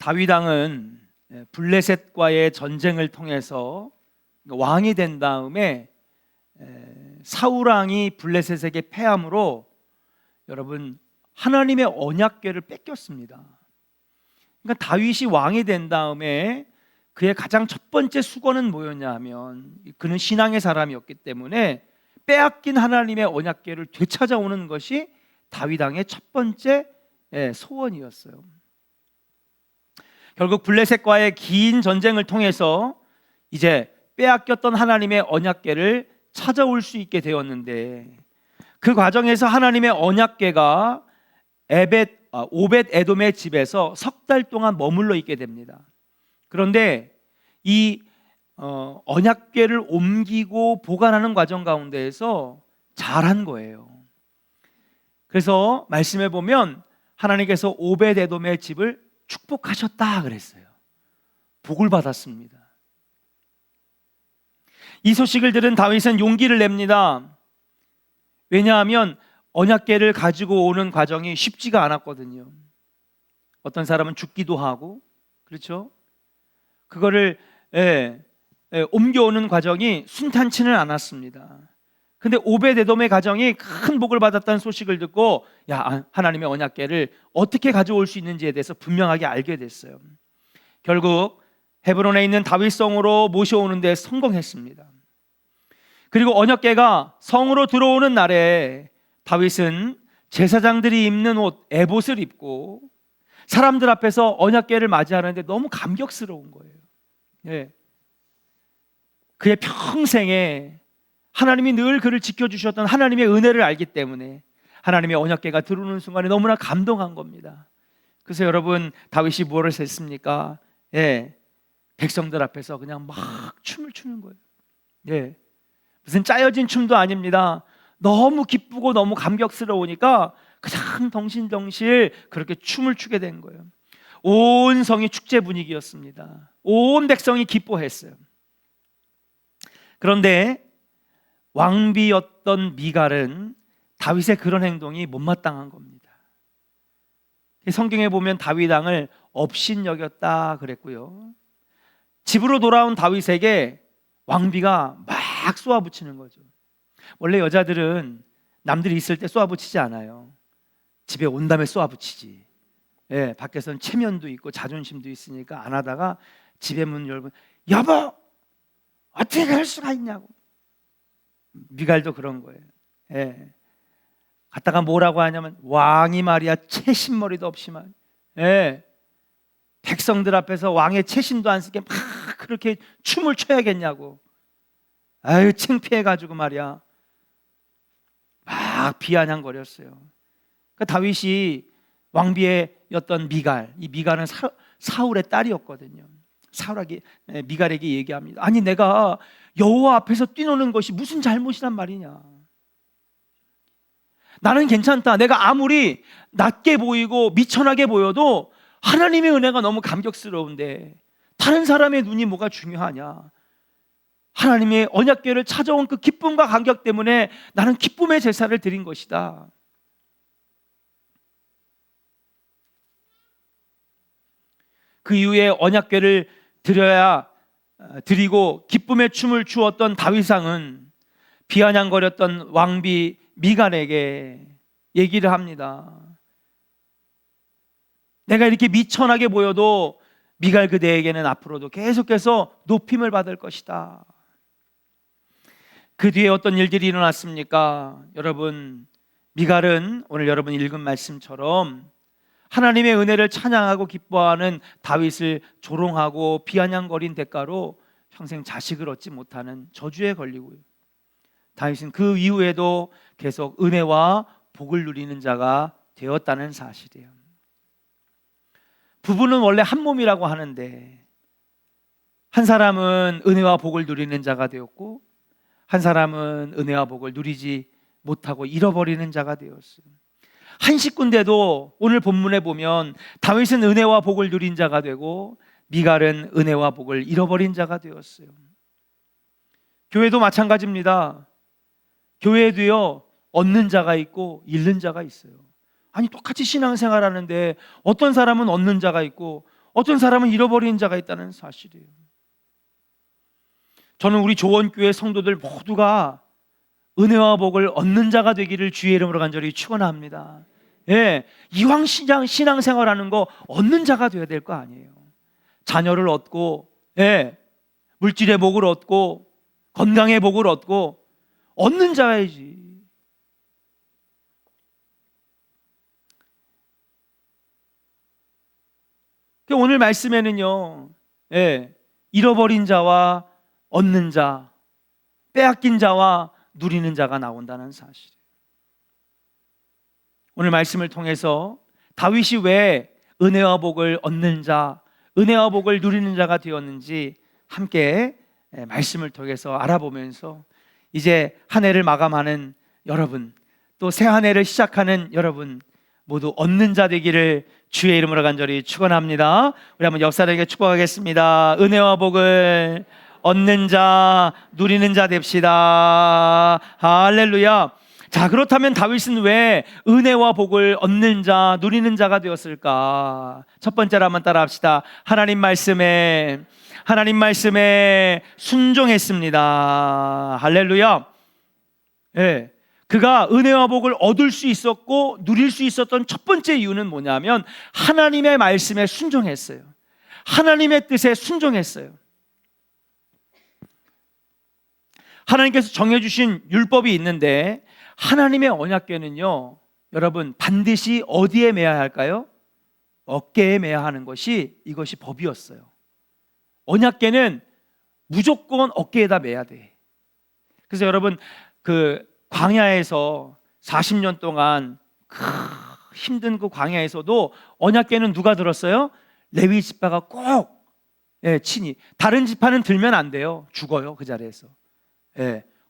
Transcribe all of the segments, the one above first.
다윗 왕은 블레셋과의 전쟁을 통해서 왕이 된 다음에 사울 왕이 블레셋에게 패함으로 여러분 하나님의 언약궤를 뺏겼습니다. 그러니까 다윗이 왕이 된 다음에 그의 가장 첫 번째 수고는 뭐였냐 하면, 그는 신앙의 사람이었기 때문에 빼앗긴 하나님의 언약궤를 되찾아오는 것이 다윗 왕의 첫 번째 소원이었어요. 결국 블레셋과의 긴 전쟁을 통해서 이제 빼앗겼던 하나님의 언약궤를 찾아올 수 있게 되었는데, 그 과정에서 하나님의 언약궤가 오벳 에돔의 집에서 석 달 동안 머물러 있게 됩니다. 그런데 이 언약궤를 옮기고 보관하는 과정 가운데에서 잘한 거예요. 그래서 말씀해 보면 하나님께서 오벳 에돔의 집을 축복하셨다 그랬어요. 복을 받았습니다. 이 소식을 들은 다윗은 용기를 냅니다. 왜냐하면 언약궤를 가지고 오는 과정이 쉽지가 않았거든요. 어떤 사람은 죽기도 하고, 그렇죠? 그거를 옮겨오는 과정이 순탄치는 않았습니다. 근데 오벳에돔의 가정이 큰 복을 받았다는 소식을 듣고, 하나님의 언약궤를 어떻게 가져올 수 있는지에 대해서 분명하게 알게 됐어요. 결국 헤브론에 있는 다윗성으로 모셔오는 데 성공했습니다. 그리고 언약궤가 성으로 들어오는 날에 다윗은 제사장들이 입는 옷 에봇을 입고 사람들 앞에서 언약궤를 맞이하는데 너무 감격스러운 거예요. 그의 평생에 하나님이 늘 그를 지켜주셨던 하나님의 은혜를 알기 때문에 하나님의 언약궤가 들어오는 순간에 너무나 감동한 겁니다. 그래서 여러분, 다윗이 무엇을 했습니까? 백성들 앞에서 그냥 막 춤을 추는 거예요. 무슨 짜여진 춤도 아닙니다. 너무 기쁘고 너무 감격스러우니까 그냥 덩실덩실 그렇게 춤을 추게 된 거예요. 온 성이 축제 분위기였습니다. 온 백성이 기뻐했어요. 그런데 왕비였던 미갈은 다윗의 그런 행동이 못마땅한 겁니다. 성경에 보면 다윗 왕을 업신여겼다 그랬고요. 집으로 돌아온 다윗에게 왕비가 막 쏘아붙이는 거죠. 원래 여자들은 남들이 있을 때 쏘아붙이지 않아요. 집에 온 다음에 쏘아붙이지. 밖에서는 체면도 있고 자존심도 있으니까 안 하다가 집에 문 열고, 여보 어떻게 그럴 수가 있냐고. 미갈도 그런 거예요. 갔다가 뭐라고 하냐면, 왕이 말이야 채신머리도 없이만 백성들 앞에서 왕의 채신도 안 쓰게 막 그렇게 춤을 춰야겠냐고. 아유 창피해가지고 말이야 막 비아냥거렸어요. 그러니까 다윗이 왕비였던 미갈, 이 미갈은 사울의 딸이었거든요. 미갈에게 얘기합니다. 아니 내가 여호와 앞에서 뛰노는 것이 무슨 잘못이란 말이냐. 나는 괜찮다. 내가 아무리 낮게 보이고 미천하게 보여도 하나님의 은혜가 너무 감격스러운데 다른 사람의 눈이 뭐가 중요하냐. 하나님의 언약궤를 찾아온 그 기쁨과 감격 때문에 나는 기쁨의 제사를 드린 것이다. 그 이후에 언약궤를 드리고 기쁨의 춤을 추었던 다윗왕은 비아냥거렸던 왕비 미갈에게 얘기를 합니다. 내가 이렇게 미천하게 보여도 미갈 그대에게는 앞으로도 계속해서 높임을 받을 것이다. 그 뒤에 어떤 일들이 일어났습니까? 여러분, 미갈은 오늘 여러분 읽은 말씀처럼 하나님의 은혜를 찬양하고 기뻐하는 다윗을 조롱하고 비아냥거린 대가로 평생 자식을 얻지 못하는 저주에 걸리고요. 다윗은 그 이후에도 계속 은혜와 복을 누리는 자가 되었다는 사실이에요. 부부는 원래 한 몸이라고 하는데 한 사람은 은혜와 복을 누리는 자가 되었고 한 사람은 은혜와 복을 누리지 못하고 잃어버리는 자가 되었어요. 한 식구인데도 오늘 본문에 보면 다윗은 은혜와 복을 누린 자가 되고 미갈은 은혜와 복을 잃어버린 자가 되었어요. 교회도 마찬가지입니다. 교회도요, 얻는 자가 있고 잃는 자가 있어요. 아니 똑같이 신앙생활 하는데 어떤 사람은 얻는 자가 있고 어떤 사람은 잃어버린 자가 있다는 사실이에요. 저는 우리 조원교회 성도들 모두가 은혜와 복을 얻는 자가 되기를 주의 이름으로 간절히 축원합니다. 예, 이왕 신앙생활하는 거 얻는 자가 되어야 될 거 아니에요. 자녀를 얻고, 예, 물질의 복을 얻고, 건강의 복을 얻고, 얻는 자야지. 오늘 말씀에는요, 예, 잃어버린 자와 얻는 자, 빼앗긴 자와 누리는 자가 나온다는 사실. 오늘 말씀을 통해서 다윗이 왜 은혜와 복을 얻는 자, 은혜와 복을 누리는 자가 되었는지 함께 말씀을 통해서 알아보면서 이제 한 해를 마감하는 여러분, 또 새 한 해를 시작하는 여러분 모두 얻는 자 되기를 주의 이름으로 간절히 축원합니다. 우리 한번 옆 사람에게 축복하겠습니다. 은혜와 복을 얻는 자, 누리는 자 됩시다. 할렐루야. 자, 그렇다면 다윗은 왜 은혜와 복을 얻는 자, 누리는 자가 되었을까? 첫 번째로 한번 따라합시다. 하나님 말씀에 순종했습니다. 할렐루야. 예. 그가 은혜와 복을 얻을 수 있었고 누릴 수 있었던 첫 번째 이유는 뭐냐면 하나님의 말씀에 순종했어요. 하나님의 뜻에 순종했어요. 하나님께서 정해주신 율법이 있는데 하나님의 언약궤는요, 여러분 반드시 어디에 매야 할까요? 어깨에 매야 하는 이것이 법이었어요. 언약궤는 무조건 어깨에다 매야 돼. 그래서 여러분 그 광야에서 40년 동안 힘든 그 광야에서도 언약궤는 누가 들었어요? 레위 지파가 꼭 친히. 다른 지파는 들면 안 돼요. 죽어요, 그 자리에서.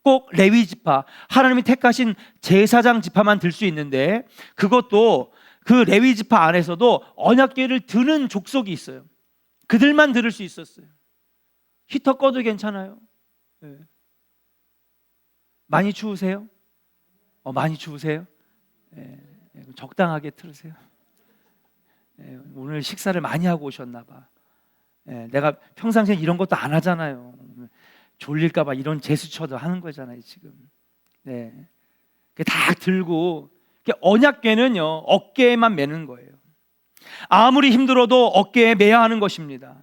꼭 레위 지파, 하나님이 택하신 제사장 지파만 들 수 있는데, 그것도 그 레위 지파 안에서도 언약궤를 드는 족속이 있어요. 그들만 들을 수 있었어요. 히터 꺼도 괜찮아요. 많이 추우세요? 많이 추우세요? 적당하게 틀으세요. 오늘 식사를 많이 하고 오셨나 봐. 내가 평상시에 이런 것도 안 하잖아요. 졸릴까 봐 이런 제스처도 하는 거잖아요, 지금. 다 들고, 언약궤는요, 어깨에만 매는 거예요. 아무리 힘들어도 어깨에 매야 하는 것입니다.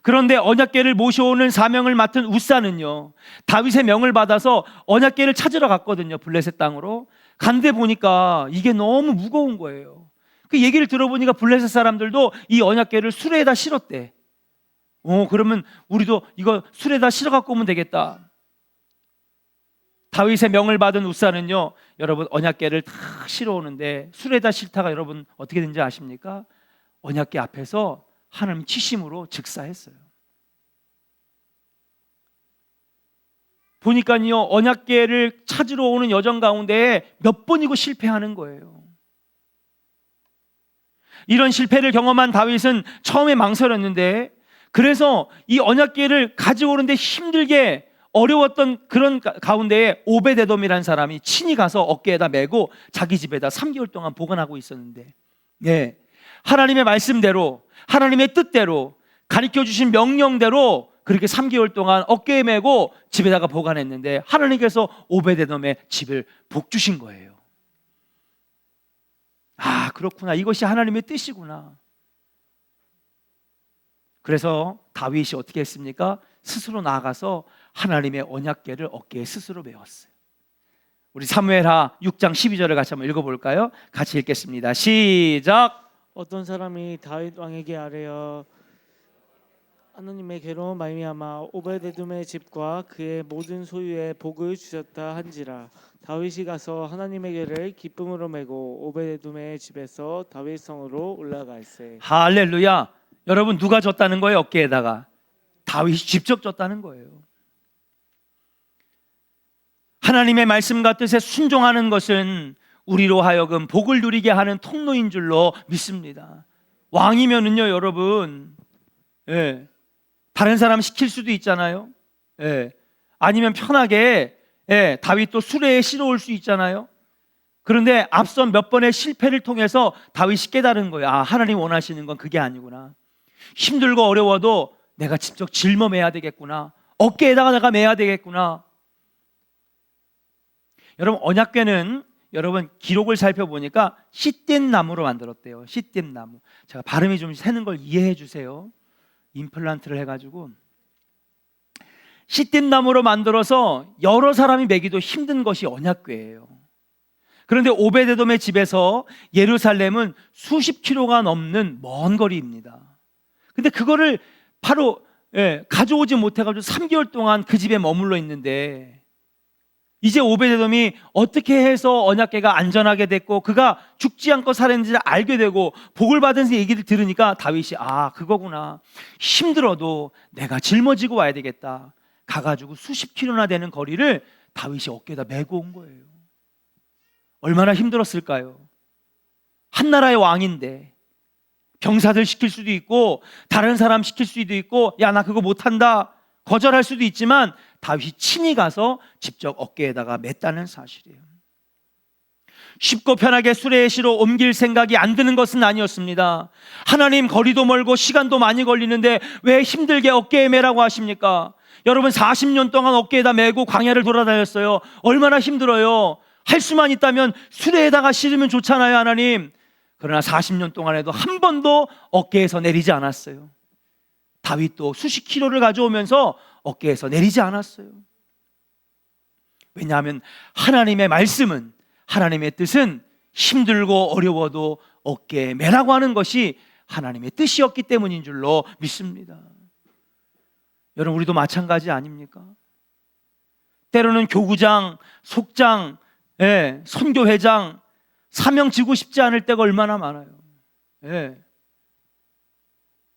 그런데 언약궤를 모셔오는 사명을 맡은 우사는요, 다윗의 명을 받아서 언약궤를 찾으러 갔거든요. 블레셋 땅으로. 간데 보니까 이게 너무 무거운 거예요. 그 얘기를 들어보니까 블레셋 사람들도 이 언약궤를 수레에다 실었대. 그러면 우리도 이거 수레에다 실어 갖고 오면 되겠다. 다윗의 명을 받은 우사는요, 여러분 언약궤를 다 실어 오는데 수레에다 실다가 여러분 어떻게 된지 아십니까? 언약궤 앞에서 하나님 치심으로 즉사했어요. 보니까요, 언약궤를 찾으러 오는 여정 가운데 몇 번이고 실패하는 거예요. 이런 실패를 경험한 다윗은 처음에 망설였는데, 그래서 이 언약궤를 가져오는데 힘들게 어려웠던 그런 가운데에 오베데돔이라는 사람이 친히 가서 어깨에다 메고 자기 집에다 3개월 동안 보관하고 있었는데, 하나님의 말씀대로, 하나님의 뜻대로, 가르쳐 주신 명령대로 그렇게 3개월 동안 어깨에 메고 집에다가 보관했는데 하나님께서 오베데돔의 집을 복 주신 거예요. 아, 그렇구나. 이것이 하나님의 뜻이구나. 그래서 다윗이 어떻게 했습니까? 스스로 나아가서 하나님의 언약궤를 어깨에 스스로 메웠어요. 우리 사무엘하 6장 12절을 같이 한번 읽어볼까요? 같이 읽겠습니다. 시작. 어떤 사람이 다윗 왕에게 아뢰어 하나님의 괴로운 말미암아 오베데돔의 집과 그의 모든 소유에 복을 주셨다 한지라. 다윗이 가서 하나님에게를 기쁨으로 메고 오베데돔의 집에서 다윗 성으로 올라갈세. 할렐루야. 여러분, 누가 줬다는 거예요? 어깨에다가 다윗이 직접 줬다는 거예요. 하나님의 말씀과 뜻에 순종하는 것은 우리로 하여금 복을 누리게 하는 통로인 줄로 믿습니다. 왕이면은요, 여러분, 다른 사람 시킬 수도 있잖아요. 아니면 편하게 다윗도 수레에 실어올 수 있잖아요. 그런데 앞선 몇 번의 실패를 통해서 다윗이 깨달은 거예요. 아, 하나님 원하시는 건 그게 아니구나. 힘들고 어려워도 내가 직접 짊어매야 되겠구나. 어깨에다가 내가 매야 되겠구나. 여러분, 언약궤는 여러분 기록을 살펴보니까 시띠 나무로 만들었대요. 시띠 나무. 제가 발음이 좀 새는 걸 이해해 주세요. 임플란트를 해가지고 시띠 나무로 만들어서 여러 사람이 매기도 힘든 것이 언약궤예요. 그런데 오베데돔의 집에서 예루살렘은 수십 킬로가 넘는 먼 거리입니다. 근데 그거를 바로 가져오지 못해가지고 3개월 동안 그 집에 머물러 있는데, 이제 오베데돔이 어떻게 해서 언약궤가 안전하게 됐고 그가 죽지 않고 살았는지를 알게 되고 복을 받은 얘기를 들으니까 다윗이 그거구나. 힘들어도 내가 짊어지고 와야 되겠다. 가가지고 수십 킬로나 되는 거리를 다윗이 어깨에다 메고 온 거예요. 얼마나 힘들었을까요? 한 나라의 왕인데 병사들 시킬 수도 있고 다른 사람 시킬 수도 있고 야, 나 그거 못한다 거절할 수도 있지만 다윗이 친히 가서 직접 어깨에다가 맸다는 사실이에요. 쉽고 편하게 수레시로 옮길 생각이 안 드는 것은 아니었습니다. 하나님, 거리도 멀고 시간도 많이 걸리는데 왜 힘들게 어깨에 매라고 하십니까? 여러분, 40년 동안 어깨에다 메고 광야를 돌아다녔어요. 얼마나 힘들어요. 할 수만 있다면 수레에다가 실으면 좋잖아요, 하나님. 그러나 40년 동안에도 한 번도 어깨에서 내리지 않았어요. 다윗도 수십 킬로를 가져오면서 어깨에서 내리지 않았어요. 왜냐하면 하나님의 말씀은, 하나님의 뜻은 힘들고 어려워도 어깨에 매라고 하는 것이 하나님의 뜻이었기 때문인 줄로 믿습니다. 여러분, 우리도 마찬가지 아닙니까? 때로는 교구장, 속장, 선교회장 사명 지고 싶지 않을 때가 얼마나 많아요.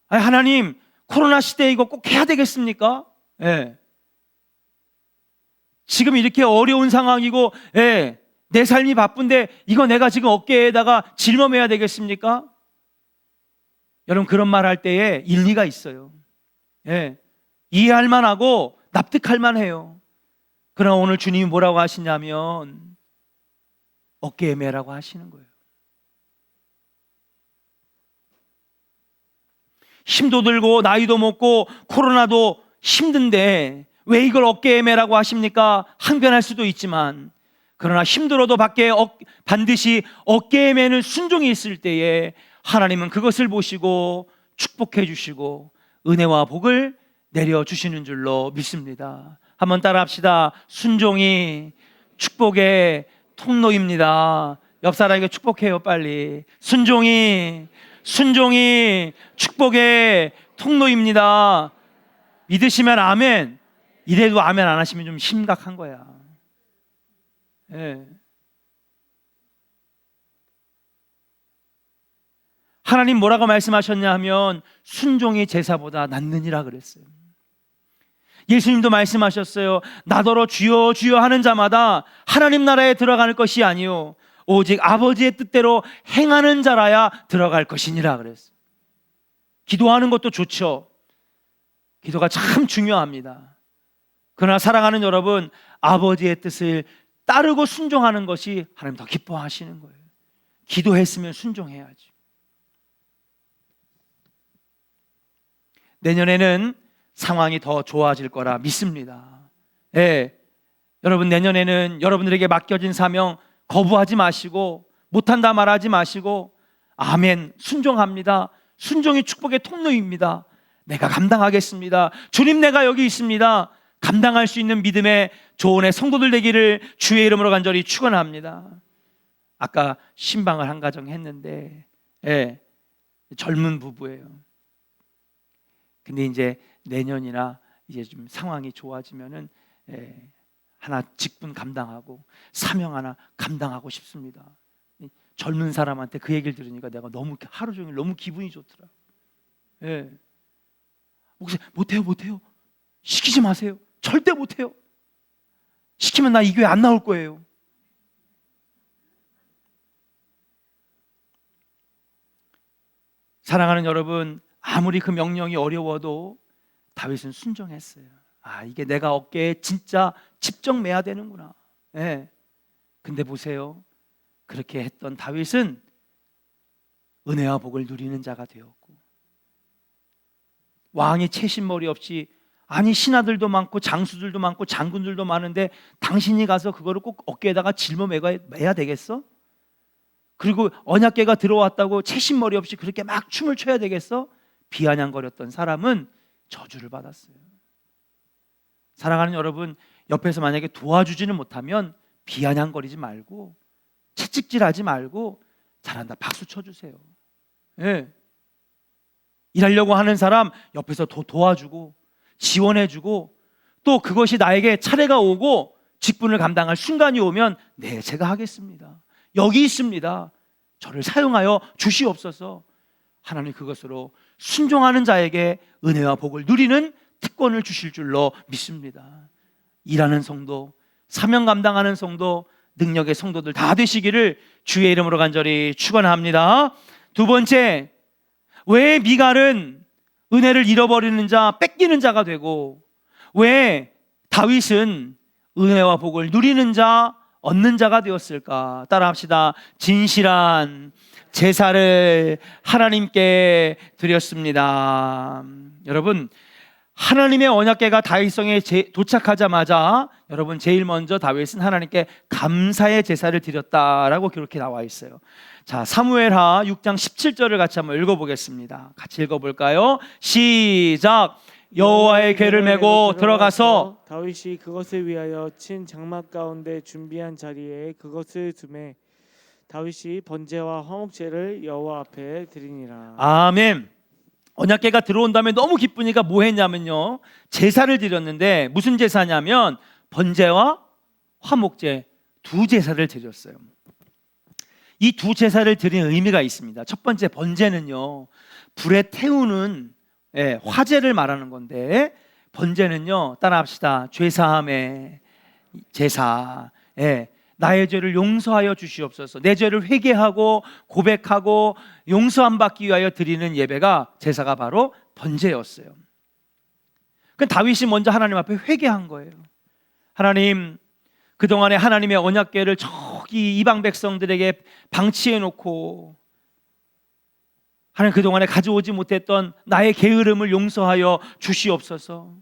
하나님, 코로나 시대에 이거 꼭 해야 되겠습니까? 지금 이렇게 어려운 상황이고 내 삶이 바쁜데 이거 내가 지금 어깨에다가 짊어매야 되겠습니까? 여러분, 그런 말 할 때에 일리가 있어요. 이해할 만하고 납득할 만해요. 그러나 오늘 주님이 뭐라고 하시냐면 어깨에 매라고 하시는 거예요. 힘도 들고 나이도 먹고 코로나도 힘든데 왜 이걸 어깨에 매라고 하십니까? 항변할 수도 있지만, 그러나 힘들어도 반드시 어깨에 매는 순종이 있을 때에 하나님은 그것을 보시고 축복해 주시고 은혜와 복을 내려주시는 줄로 믿습니다. 한번 따라합시다. 순종이 축복의 통로입니다. 옆 사람에게 축복해요, 빨리. 순종이 축복의 통로입니다. 믿으시면 아멘. 이래도 아멘 안 하시면 좀 심각한 거야. 하나님 뭐라고 말씀하셨냐 하면 순종이 제사보다 낫느니라 그랬어요. 예수님도 말씀하셨어요. 나더러 주여 주여 하는 자마다 하나님 나라에 들어갈 것이 아니요 오직 아버지의 뜻대로 행하는 자라야 들어갈 것이니라 그랬어요. 기도하는 것도 좋죠. 기도가 참 중요합니다. 그러나 사랑하는 여러분, 아버지의 뜻을 따르고 순종하는 것이 하나님 더 기뻐하시는 거예요. 기도했으면 순종해야지. 내년에는 상황이 더 좋아질 거라 믿습니다. 여러분, 내년에는 여러분들에게 맡겨진 사명 거부하지 마시고 못한다 말하지 마시고 아멘, 순종합니다. 순종이 축복의 통로입니다. 내가 감당하겠습니다. 주님, 내가 여기 있습니다. 감당할 수 있는 믿음의 조언의 성도들 되기를 주의 이름으로 간절히 축원합니다. 아까 신방을 한 가정 했는데 젊은 부부예요. 근데 이제 내년이나 이제 좀 상황이 좋아지면은 하나 직분 감당하고 사명 하나 감당하고 싶습니다. 젊은 사람한테 그 얘기를 들으니까 내가 너무 하루 종일 너무 기분이 좋더라. 혹시 못해요? 시키지 마세요. 절대 못해요. 시키면 나 이 교회 안 나올 거예요. 사랑하는 여러분, 아무리 그 명령이 어려워도 다윗은 순종했어요. 이게 내가 어깨에 진짜 집적 매야 되는구나. 근데 보세요. 그렇게 했던 다윗은 은혜와 복을 누리는 자가 되었고 왕이 채신머리 없이, 아니 신하들도 많고 장수들도 많고 장군들도 많은데 당신이 가서 그거를 꼭 어깨에다가 매야 되겠어? 그리고 언약궤가 들어왔다고 채신머리 없이 그렇게 막 춤을 춰야 되겠어? 비아냥거렸던 사람은 저주를 받았어요. 사랑하는 여러분, 옆에서 만약에 도와주지는 못하면 비아냥거리지 말고 채찍질하지 말고 잘한다 박수 쳐주세요. 예. 일하려고 하는 사람 옆에서 도와주고 지원해주고, 또 그것이 나에게 차례가 오고 직분을 감당할 순간이 오면 네, 제가 하겠습니다, 여기 있습니다, 저를 사용하여 주시옵소서. 하나님 그것으로 순종하는 자에게 은혜와 복을 누리는 특권을 주실 줄로 믿습니다. 일하는 성도, 사명 감당하는 성도, 능력의 성도들 다 되시기를 주의 이름으로 간절히 축원합니다. 두 번째, 왜 미갈은 은혜를 잃어버리는 자, 뺏기는 자가 되고 왜 다윗은 은혜와 복을 누리는 자, 얻는 자가 되었을까? 따라합시다. 진실한 제사를 하나님께 드렸습니다. 여러분, 하나님의 언약궤가 다윗성에 도착하자마자 여러분 제일 먼저 다윗은 하나님께 감사의 제사를 드렸다라고 그렇게 나와 있어요. 자, 사무엘하 6장 17절을 같이 한번 읽어보겠습니다. 같이 읽어볼까요? 시작. 여호와의 궤를 메고 들어가서 다윗이 그것을 위하여 친 장막 가운데 준비한 자리에 그것을 두매 다윗이 번제와 화목제를 여호와 앞에 드리니라. 아멘. 언약궤가 들어온 다음에 너무 기쁘니까 뭐 했냐면요, 제사를 드렸는데 무슨 제사냐면 번제와 화목제 두 제사를 드렸어요. 이 두 제사를 드린 의미가 있습니다. 첫 번째, 번제는요 불에 태우는 화제를 말하는 건데, 번제는요 따라합시다. 죄사함의 제사, 나의 죄를 용서하여 주시옵소서, 내 죄를 회개하고 고백하고 용서함 받기 위하여 드리는 예배가, 제사가 바로 번제였어요. 그 다윗이 먼저 하나님 앞에 회개한 거예요. 하나님, 그동안에 하나님의 언약궤를 저기 이방 백성들에게 방치해 놓고 하나님 그동안에 가져오지 못했던 나의 게으름을 용서하여 주시옵소서.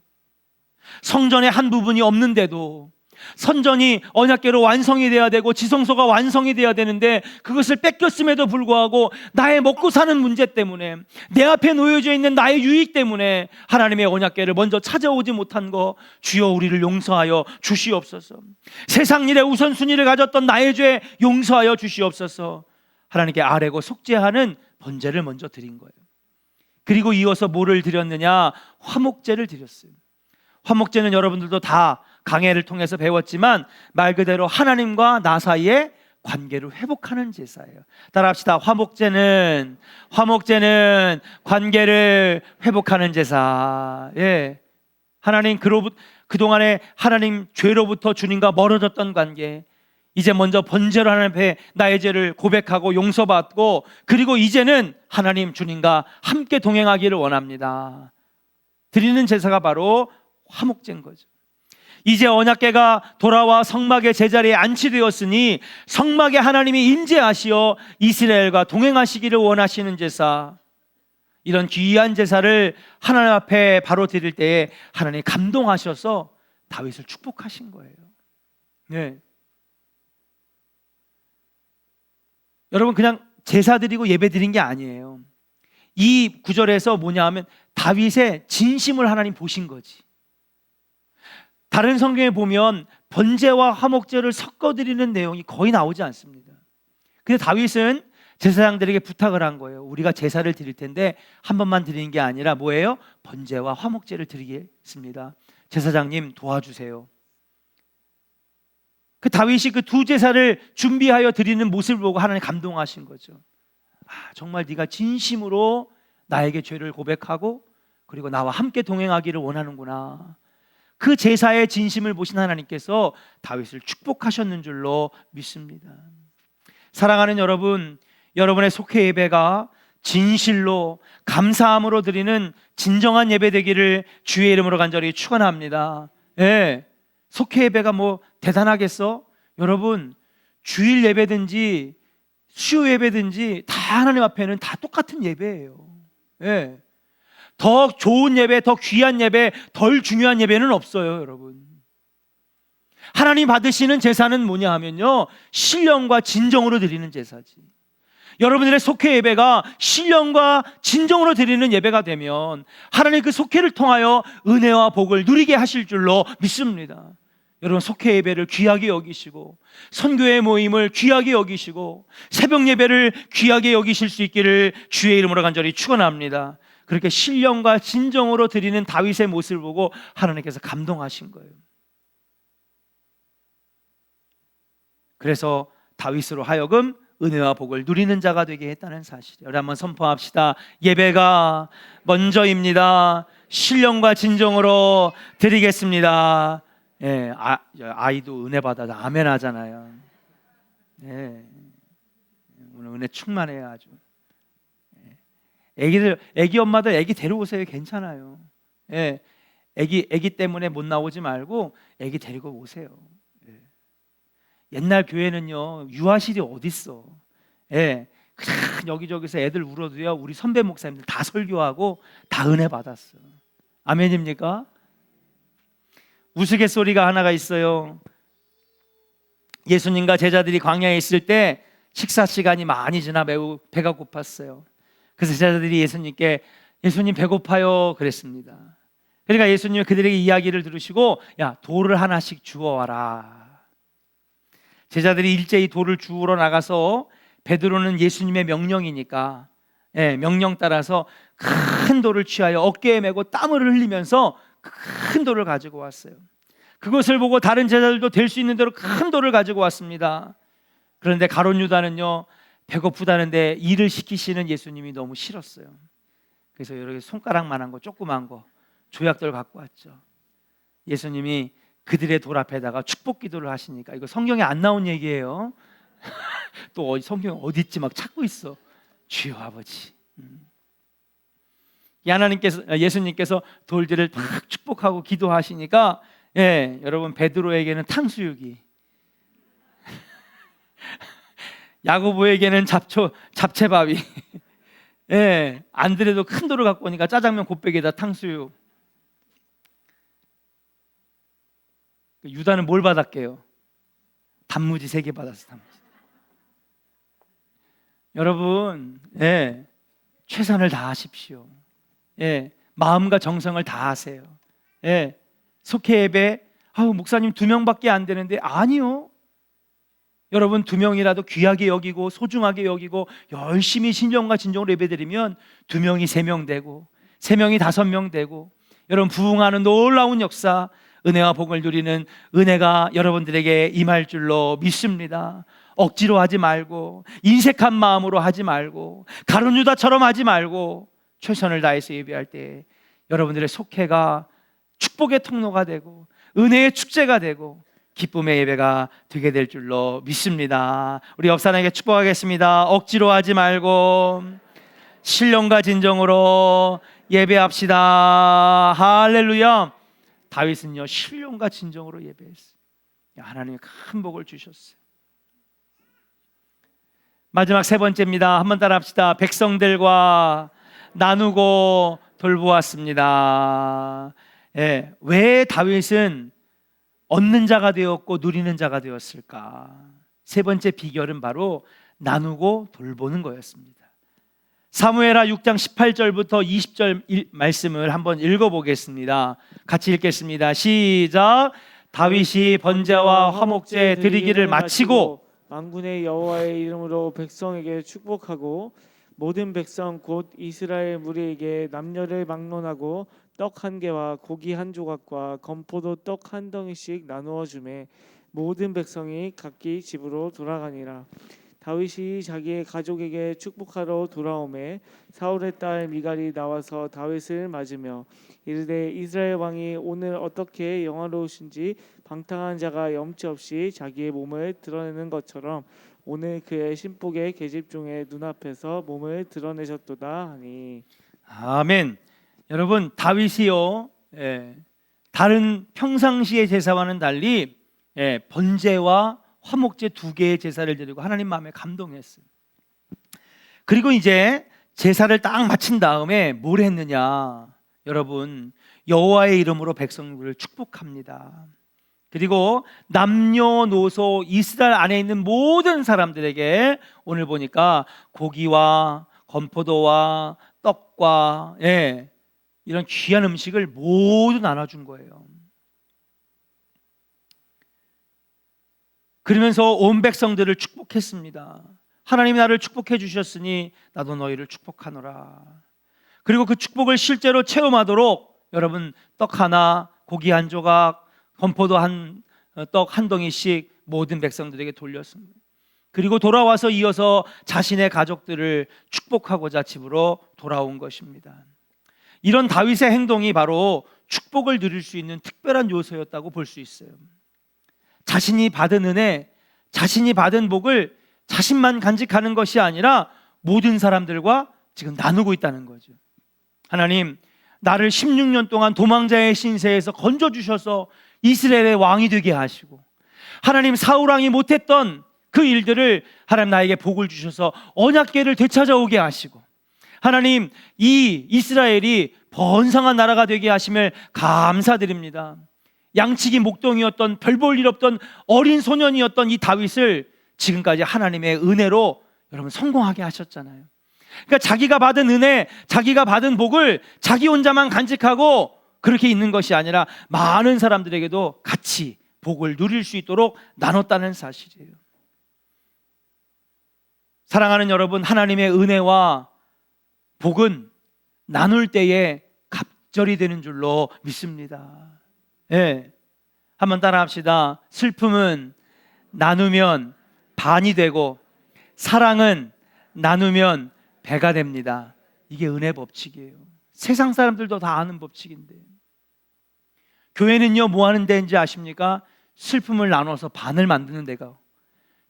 성전의 한 부분이 없는데도 선전이 언약궤로 완성이 돼야 되고 지성소가 완성이 돼야 되는데 그것을 뺏겼음에도 불구하고 나의 먹고 사는 문제 때문에, 내 앞에 놓여져 있는 나의 유익 때문에 하나님의 언약궤를 먼저 찾아오지 못한 거, 주여 우리를 용서하여 주시옵소서. 세상 일에 우선순위를 가졌던 나의 죄 용서하여 주시옵소서. 하나님께 아뢰고 속죄하는 번제를 먼저 드린 거예요. 그리고 이어서 뭐를 드렸느냐? 화목제를 드렸어요. 화목제는 여러분들도 다 강해를 통해서 배웠지만 말 그대로 하나님과 나 사이의 관계를 회복하는 제사예요. 따라합시다. 화목제는 관계를 회복하는 제사. 하나님 그동안에 하나님 죄로부터 주님과 멀어졌던 관계, 이제 먼저 번제로 하나님 앞에 나의 죄를 고백하고 용서받고, 그리고 이제는 하나님 주님과 함께 동행하기를 원합니다. 드리는 제사가 바로 화목제인 거죠. 이제 언약궤가 돌아와 성막의 제자리에 안치되었으니 성막에 하나님이 임재하시어 이스라엘과 동행하시기를 원하시는 제사, 이런 귀한 제사를 하나님 앞에 바로 드릴 때에 하나님이 감동하셔서 다윗을 축복하신 거예요. 여러분, 그냥 제사 드리고 예배 드린 게 아니에요. 이 구절에서 뭐냐 하면 다윗의 진심을 하나님 보신 거지. 다른 성경에 보면 번제와 화목제를 섞어 드리는 내용이 거의 나오지 않습니다. 근데 다윗은 제사장들에게 부탁을 한 거예요. 우리가 제사를 드릴 텐데 한 번만 드리는 게 아니라 뭐예요? 번제와 화목제를 드리겠습니다. 제사장님 도와주세요. 그 다윗이 그 두 제사를 준비하여 드리는 모습을 보고 하나님 감동하신 거죠. 정말 네가 진심으로 나에게 죄를 고백하고 그리고 나와 함께 동행하기를 원하는구나. 그 제사의 진심을 보신 하나님께서 다윗을 축복하셨는 줄로 믿습니다. 사랑하는 여러분, 여러분의 속회 예배가 진실로 감사함으로 드리는 진정한 예배 되기를 주의 이름으로 간절히 축원합니다. 속회 예배가 뭐 대단하겠어? 여러분, 주일 예배든지 수요 예배든지 다 하나님 앞에는 다 똑같은 예배예요. 더 좋은 예배, 더 귀한 예배, 덜 중요한 예배는 없어요, 여러분. 하나님 받으시는 제사는 뭐냐 하면요, 신령과 진정으로 드리는 제사지. 여러분들의 속회 예배가 신령과 진정으로 드리는 예배가 되면 하나님 그 속회를 통하여 은혜와 복을 누리게 하실 줄로 믿습니다. 여러분, 속회 예배를 귀하게 여기시고 선교회 모임을 귀하게 여기시고 새벽 예배를 귀하게 여기실 수 있기를 주의 이름으로 간절히 축원합니다. 그렇게 신령과 진정으로 드리는 다윗의 모습을 보고 하나님께서 감동하신 거예요. 그래서 다윗으로 하여금 은혜와 복을 누리는 자가 되게 했다는 사실이에요. 우리 한번 선포합시다. 예배가 먼저입니다. 신령과 진정으로 드리겠습니다. 예, 아이도 은혜 받아서 아멘 하잖아요. 예, 오늘 은혜 충만해요 아주. 애기 엄마들 애기 데려오세요. 괜찮아요. 예, 애기 때문에 못 나오지 말고 애기 데리고 오세요. 옛날 교회는요, 유아실이 어딨어. 예, 그냥 여기저기서 애들 울어도요, 우리 선배 목사님들 다 설교하고 다 은혜 받았어. 아멘입니까? 우스갯소리가 하나가 있어요. 예수님과 제자들이 광야에 있을 때 식사 시간이 많이 지나 매우 배가 고팠어요. 그래서 제자들이 예수님께 예수님 배고파요 그랬습니다. 그러니까 예수님은 그들에게 이야기를 들으시고 야, 돌을 하나씩 주워와라. 제자들이 일제히 돌을 주우러 나가서 베드로는 예수님의 명령이니까 명령 따라서 큰 돌을 취하여 어깨에 메고 땀을 흘리면서 큰 돌을 가지고 왔어요. 그것을 보고 다른 제자들도 될 수 있는 대로 큰 돌을 가지고 왔습니다. 그런데 가룟 유다는요, 배고프다는데 일을 시키시는 예수님이 너무 싫었어요. 그래서 여러 개 손가락만한 거, 조그만 거 조약돌 갖고 왔죠. 예수님이 그들의 돌 앞에다가 축복 기도를 하시니까, 이거 성경에 안 나온 얘기예요. 또 성경 어디 있지 막 찾고 있어. 주여 아버지. 예수님께서 돌들을 막 축복하고 기도하시니까 여러분, 베드로에게는 탕수육이, 야고보에게는 잡채밥이, 안드레도 큰 돌을 갖고 오니까 짜장면 곱빼기에다 탕수육. 유다는 뭘 받았게요? 단무지 3개 받았어. 단무지. 여러분, 최선을 다하십시오. 마음과 정성을 다하세요. 속회 예배, 목사님 2명밖에 안 되는데, 아니요. 여러분, 2명이라도 귀하게 여기고 소중하게 여기고 열심히 신령과 진정으로 예배드리면 2명이 3명 되고 3명이 5명 되고, 여러분, 부흥하는 놀라운 역사, 은혜와 복을 누리는 은혜가 여러분들에게 임할 줄로 믿습니다. 억지로 하지 말고, 인색한 마음으로 하지 말고, 가룟 유다처럼 하지 말고, 최선을 다해서 예배할 때 여러분들의 속회가 축복의 통로가 되고 은혜의 축제가 되고 기쁨의 예배가 되게 될 줄로 믿습니다. 우리 옆 사람에게 축복하겠습니다. 억지로 하지 말고 신령과 진정으로 예배합시다. 할렐루야. 다윗은요, 신령과 진정으로 예배했어요. 하나님이 큰 복을 주셨어요. 마지막 3번째입니다. 한번 따라 합시다. 백성들과 나누고 돌보았습니다. 왜 다윗은 얻는 자가 되었고 누리는 자가 되었을까? 3번째 비결은 바로 나누고 돌보는 거였습니다. 사무엘하 6장 18절부터 20절 말씀을 한번 읽어보겠습니다. 같이 읽겠습니다. 시작. 다윗이 번제와 화목제 드리기를 마치고 만군의 여호와의 이름으로 백성에게 축복하고 모든 백성 곧 이스라엘 무리에게 남녀를 막론하고 떡 1개와 고기 1조각과 건포도 떡 1덩이씩 나누어 주매 모든 백성이 각기 집으로 돌아가니라. 다윗이 자기의 가족에게 축복하러 돌아오매 사울의 딸 미갈이 나와서 다윗을 맞으며 이르되 이스라엘 왕이 오늘 어떻게 영화로우신지 방탕한 자가 염치 없이 자기의 몸을 드러내는 것처럼 오늘 그의 신복의 계집종의 눈앞에서 몸을 드러내셨도다 하니. 아멘. 여러분, 다윗이요, 다른 평상시의 제사와는 달리 번제와 화목제 2개의 제사를 드리고 하나님 마음에 감동했어요. 그리고 이제 제사를 딱 마친 다음에 뭘 했느냐? 여러분, 여호와의 이름으로 백성들을 축복합니다. 그리고 남녀노소 이스라엘 안에 있는 모든 사람들에게 오늘 보니까 고기와 건포도와 떡과 이런 귀한 음식을 모두 나눠준 거예요. 그러면서 온 백성들을 축복했습니다. 하나님이 나를 축복해 주셨으니 나도 너희를 축복하노라. 그리고 그 축복을 실제로 체험하도록 여러분 떡 하나, 고기 한 조각, 건포도 떡 한 덩이씩 모든 백성들에게 돌렸습니다. 그리고 돌아와서 이어서 자신의 가족들을 축복하고자 집으로 돌아온 것입니다. 이런 다윗의 행동이 바로 축복을 누릴 수 있는 특별한 요소였다고 볼 수 있어요. 자신이 받은 은혜, 자신이 받은 복을 자신만 간직하는 것이 아니라 모든 사람들과 지금 나누고 있다는 거죠. 하나님, 나를 16년 동안 도망자의 신세에서 건져주셔서 이스라엘의 왕이 되게 하시고, 하나님 사울 왕이 못했던 그 일들을 하나님 나에게 복을 주셔서 언약궤를 되찾아오게 하시고, 하나님 이 이스라엘이 번성한 나라가 되게 하심을 감사드립니다. 양치기 목동이었던 별 볼 일 없던 어린 소년이었던 이 다윗을 지금까지 하나님의 은혜로 여러분 성공하게 하셨잖아요. 그러니까 자기가 받은 은혜, 자기가 받은 복을 자기 혼자만 간직하고 그렇게 있는 것이 아니라 많은 사람들에게도 같이 복을 누릴 수 있도록 나눴다는 사실이에요. 사랑하는 여러분, 하나님의 은혜와 복은 나눌 때에 갑절이 되는 줄로 믿습니다. 한번 따라 합시다. 슬픔은 나누면 반이 되고 사랑은 나누면 배가 됩니다. 이게 은혜 법칙이에요. 세상 사람들도 다 아는 법칙인데, 교회는요 뭐 하는 데인지 아십니까? 슬픔을 나눠서 반을 만드는 데가.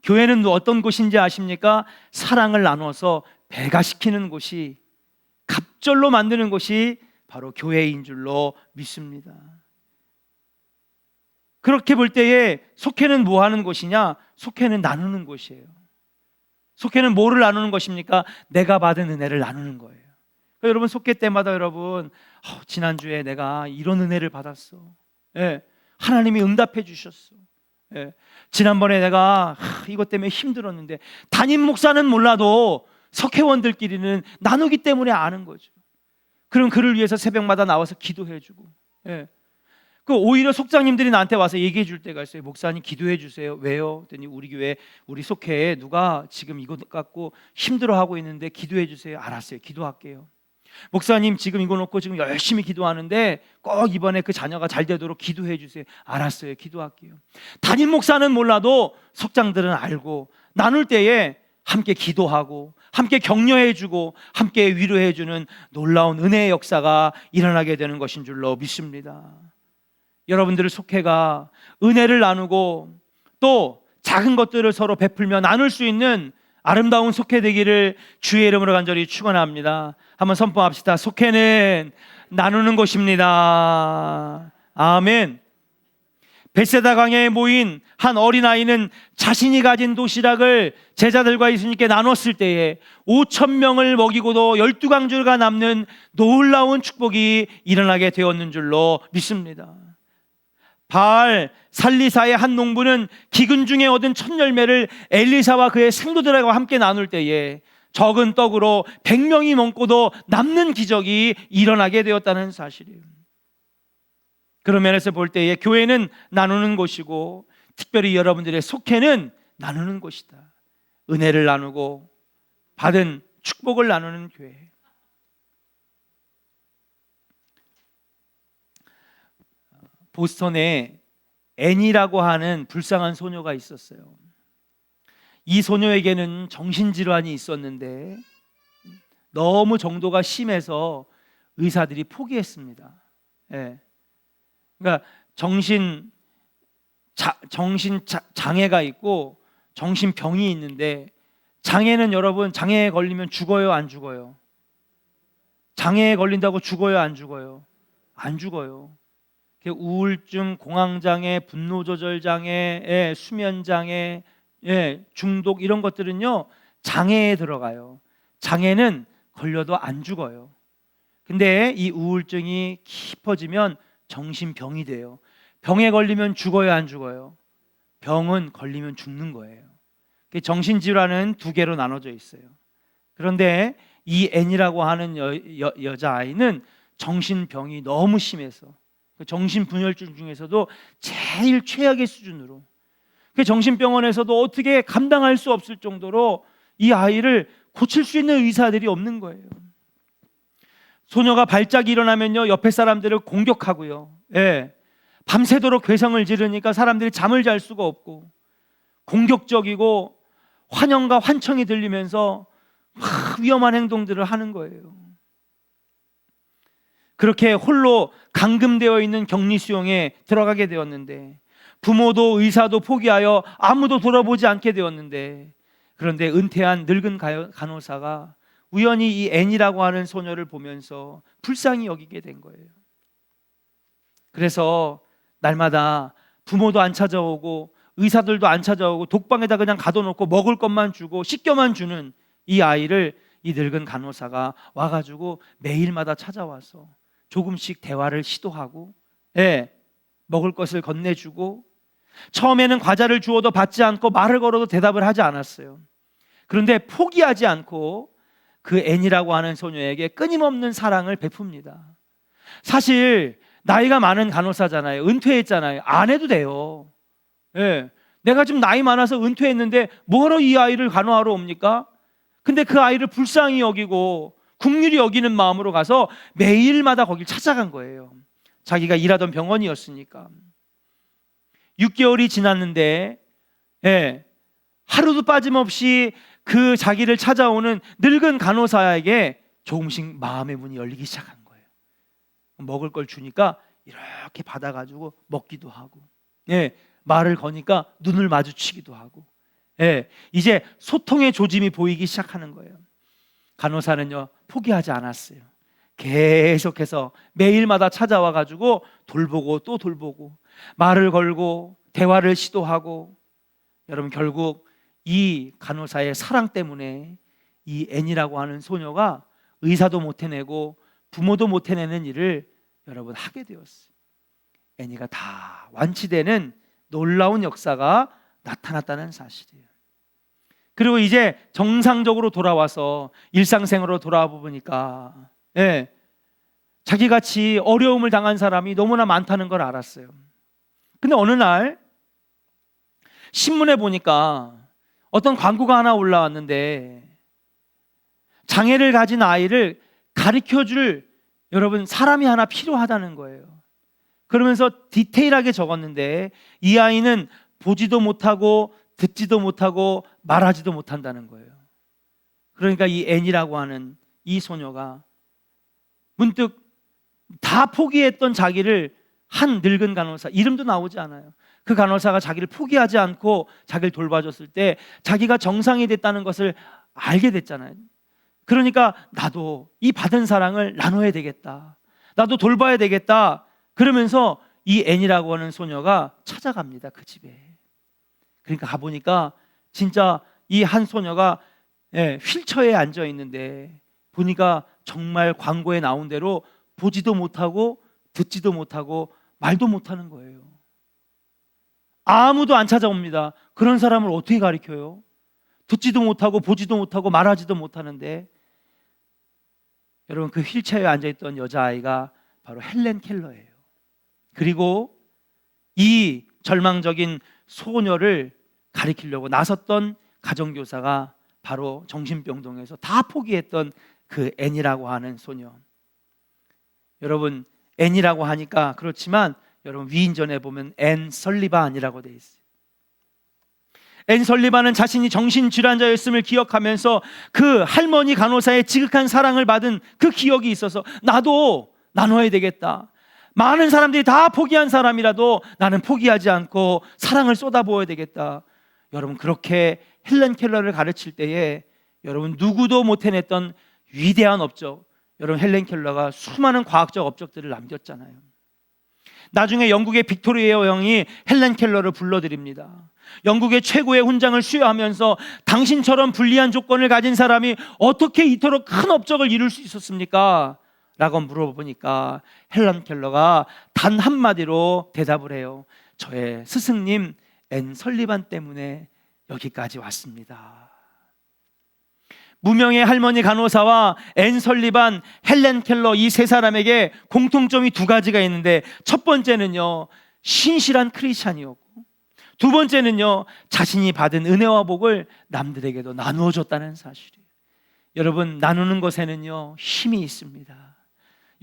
교회는 어떤 곳인지 아십니까? 사랑을 나눠서 배가 시키는 곳이, 갑절로 만드는 곳이 바로 교회인 줄로 믿습니다. 그렇게 볼 때에 속회는 뭐 하는 곳이냐? 속회는 나누는 곳이에요. 속회는 뭐를 나누는 것입니까? 내가 받은 은혜를 나누는 거예요. 그러니까 여러분 속회 때마다 여러분 지난주에 내가 이런 은혜를 받았어. 하나님이 응답해 주셨어. 지난번에 내가 이것 때문에 힘들었는데, 담임 목사는 몰라도 석회원들끼리는 나누기 때문에 아는 거죠. 그럼 그를 위해서 새벽마다 나와서 기도해 주고, 그 오히려 속장님들이 나한테 와서 얘기해 줄 때가 있어요. 목사님 기도해 주세요. 왜요? 그랬더니 우리 교회 우리 속회에 누가 지금 이거 갖고 힘들어하고 있는데 기도해 주세요. 알았어요, 기도할게요. 목사님 지금 이거 놓고 지금 열심히 기도하는데 꼭 이번에 그 자녀가 잘 되도록 기도해 주세요. 알았어요, 기도할게요. 담임 목사는 몰라도 속장들은 알고, 나눌 때에 함께 기도하고 함께 격려해 주고 함께 위로해 주는 놀라운 은혜의 역사가 일어나게 되는 것인 줄로 믿습니다. 여러분들의 속회가 은혜를 나누고 또 작은 것들을 서로 베풀며 나눌 수 있는 아름다운 속회 되기를 주의 이름으로 간절히 축원합니다. 한번 선포합시다. 속회는 나누는 곳입니다. 아멘. 벳세다 강에 모인 한 어린아이는 자신이 가진 도시락을 제자들과 예수님께 나눴을 때에 5,000명을 먹이고도 12강주가 남는 놀라운 축복이 일어나게 되었는 줄로 믿습니다. 바알 살리사의 한 농부는 기근 중에 얻은 첫 열매를 엘리사와 그의 생도들과 함께 나눌 때에 적은 떡으로 100명이 먹고도 남는 기적이 일어나게 되었다는 사실이에요. 그런 면에서 볼 때에 교회는 나누는 곳이고, 특별히 여러분들의 속회는 나누는 곳이다. 은혜를 나누고 받은 축복을 나누는 교회. 보스턴에 애니라고 하는 불쌍한 소녀가 있었어요. 이 소녀에게는 정신질환이 있었는데 너무 정도가 심해서 의사들이 포기했습니다. 그러니까 정신 장애가 있고 정신병이 있는데, 장애는 여러분, 장애에 걸리면 죽어요, 안 죽어요? 장애에 걸린다고 죽어요, 안 죽어요? 안 죽어요. 우울증, 공황장애, 분노조절장애, 수면장애, 중독 이런 것들은요 장애에 들어가요. 장애는 걸려도 안 죽어요. 근데 이 우울증이 깊어지면 정신병이 돼요. 병에 걸리면 죽어요, 안 죽어요? 병은 걸리면 죽는 거예요. 정신질환은 두 개로 나눠져 있어요. 그런데 이 N이라고 하는 여자아이는 정신병이 너무 심해서 정신분열증 중에서도 제일 최악의 수준으로, 정신병원에서도 어떻게 감당할 수 없을 정도로 이 아이를 고칠 수 있는 의사들이 없는 거예요. 소녀가 발작이 일어나면요, 옆에 사람들을 공격하고요. 예. 밤새도록 괴성을 지르니까 사람들이 잠을 잘 수가 없고, 공격적이고 환영과 환청이 들리면서 막 위험한 행동들을 하는 거예요. 그렇게 홀로 감금되어 있는 격리 수용에 들어가게 되었는데, 부모도 의사도 포기하여 아무도 돌아보지 않게 되었는데, 그런데 은퇴한 늙은 간호사가 우연히 이 N이라고 하는 소녀를 보면서 불쌍히 여기게 된 거예요. 그래서 날마다 부모도 안 찾아오고 의사들도 안 찾아오고 독방에다 그냥 가둬놓고 먹을 것만 주고 씻겨만 주는 이 아이를 이 늙은 간호사가 와가지고 매일마다 찾아와서 조금씩 대화를 시도하고, 예, 먹을 것을 건네주고, 처음에는 과자를 주어도 받지 않고 말을 걸어도 대답을 하지 않았어요. 그런데 포기하지 않고 그 N이라고 하는 소녀에게 끊임없는 사랑을 베풉니다. 사실 나이가 많은 간호사잖아요. 은퇴했잖아요. 안 해도 돼요. 예, 내가 지금 나이 많아서 은퇴했는데 뭐하러 이 아이를 간호하러 옵니까? 근데 그 아이를 불쌍히 여기고 국률이 여기는 마음으로 가서 매일마다 거길 찾아간 거예요. 자기가 일하던 병원이었으니까. 6개월이 지났는데, 예, 하루도 빠짐없이 그 자기를 찾아오는 늙은 간호사에게 조금씩 마음의 문이 열리기 시작한 거예요. 먹을 걸 주니까 이렇게 받아가지고 먹기도 하고, 예, 말을 거니까 눈을 마주치기도 하고, 예, 이제 소통의 조짐이 보이기 시작하는 거예요. 간호사는요, 포기하지 않았어요. 계속해서 매일마다 찾아와가지고 돌보고 또 돌보고 말을 걸고 대화를 시도하고, 여러분 결국 이 간호사의 사랑 때문에 이 N이라고 하는 소녀가 의사도 못 해내고 부모도 못 해내는 일을 여러분 하게 되었어요. N이가 다 완치되는 놀라운 역사가 나타났다는 사실이에요. 그리고 이제 정상적으로 돌아와서 일상생활로 돌아와 보니까, 예, 자기같이 어려움을 당한 사람이 너무나 많다는 걸 알았어요. 근데 어느 날 신문에 보니까 어떤 광고가 하나 올라왔는데, 장애를 가진 아이를 가르쳐줄 여러분 사람이 하나 필요하다는 거예요. 그러면서 디테일하게 적었는데 이 아이는 보지도 못하고 듣지도 못하고 말하지도 못한다는 거예요. 그러니까 이 N이라고 하는 이 소녀가 문득 다 포기했던 자기를, 한 늙은 간호사, 이름도 나오지 않아요. 그 간호사가 자기를 포기하지 않고 자기를 돌봐줬을 때 자기가 정상이 됐다는 것을 알게 됐잖아요. 그러니까 나도 이 받은 사랑을 나눠야 되겠다, 나도 돌봐야 되겠다, 그러면서 이 N이라고 하는 소녀가 찾아갑니다, 그 집에. 그러니까 가보니까 진짜 이 한 소녀가, 예, 휠체어에 앉아 있는데 보니까 정말 광고에 나온 대로 보지도 못하고 듣지도 못하고 말도 못하는 거예요. 아무도 안 찾아옵니다. 그런 사람을 어떻게 가르쳐요? 듣지도 못하고 보지도 못하고 말하지도 못하는데. 여러분 그 휠체어에 앉아있던 여자아이가 바로 헬렌 켈러예요. 그리고 이 절망적인 소녀를 가리키려고 나섰던 가정교사가 바로 정신병동에서 다 포기했던 그 N이라고 하는 소녀. 여러분 N이라고 하니까 그렇지만 여러분 위인전에 보면 앤 설리반이라고 되어 있어요. 앤 설리반은 자신이 정신질환자였음을 기억하면서 그 할머니 간호사의 지극한 사랑을 받은 그 기억이 있어서 나도 나눠야 되겠다, 많은 사람들이 다 포기한 사람이라도 나는 포기하지 않고 사랑을 쏟아부어야 되겠다. 여러분 그렇게 헬렌 켈러를 가르칠 때에 여러분 누구도 못 해냈던 위대한 업적, 여러분 헬렌 켈러가 수많은 과학적 업적들을 남겼잖아요. 나중에 영국의 빅토리아 여왕이 헬렌 켈러를 불러들입니다. 영국의 최고의 훈장을 수여하면서 당신처럼 불리한 조건을 가진 사람이 어떻게 이토록 큰 업적을 이룰 수 있었습니까? 라고 물어보니까 헬렌 켈러가 단 한마디로 대답을 해요. 저의 스승님 앤 설리반 때문에 여기까지 왔습니다. 무명의 할머니 간호사와 앤 설리반, 헬렌 켈러 이 세 사람에게 공통점이 두 가지가 있는데, 첫 번째는요, 신실한 크리스찬이었고, 두 번째는요, 자신이 받은 은혜와 복을 남들에게도 나누어 줬다는 사실이에요. 여러분, 나누는 것에는요 힘이 있습니다.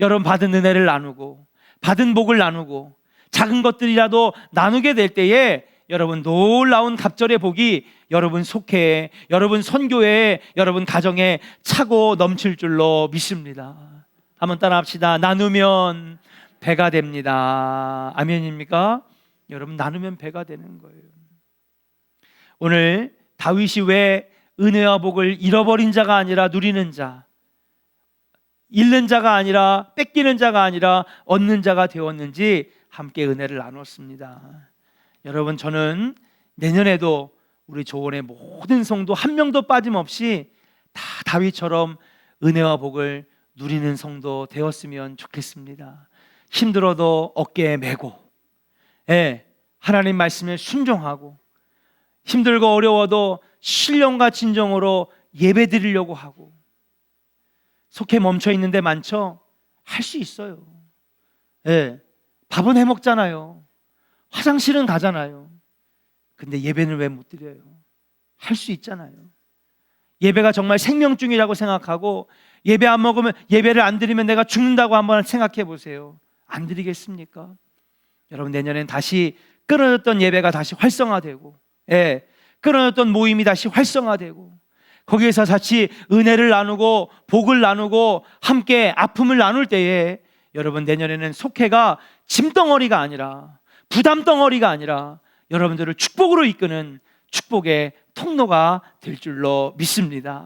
여러분, 받은 은혜를 나누고 받은 복을 나누고 작은 것들이라도 나누게 될 때에 여러분, 놀라운 갑절의 복이 여러분 속회에, 여러분 선교회에, 여러분 가정에 차고 넘칠 줄로 믿습니다. 한번 따라합시다. 나누면 배가 됩니다. 아멘입니까? 여러분, 나누면 배가 되는 거예요. 오늘 다윗이 왜 은혜와 복을 잃어버린 자가 아니라 누리는 자, 잃는 자가 아니라 뺏기는 자가 아니라 얻는 자가 되었는지 함께 은혜를 나눴습니다. 여러분, 저는 내년에도 우리 조원의 모든 성도 한 명도 빠짐없이 다 다윗처럼 은혜와 복을 누리는 성도 되었으면 좋겠습니다. 힘들어도 어깨에 메고, 하나님 말씀에 순종하고, 힘들고 어려워도 신령과 진정으로 예배 드리려고 하고, 속해 멈춰 있는 데 많죠? 할 수 있어요. 밥은 해 먹잖아요. 화장실은 가잖아요. 근데 예배는 왜 못 드려요? 할 수 있잖아요. 예배가 정말 생명줄이라고 생각하고, 예배 안 먹으면, 예배를 안 드리면 내가 죽는다고 한번 생각해 보세요. 안 드리겠습니까? 여러분, 내년엔 다시 끊어졌던 예배가 다시 활성화되고, 끊어졌던 모임이 다시 활성화되고, 거기에서 같이 은혜를 나누고 복을 나누고 함께 아픔을 나눌 때에 여러분, 내년에는 속회가 짐덩어리가 아니라, 부담덩어리가 아니라 여러분들을 축복으로 이끄는 축복의 통로가 될 줄로 믿습니다.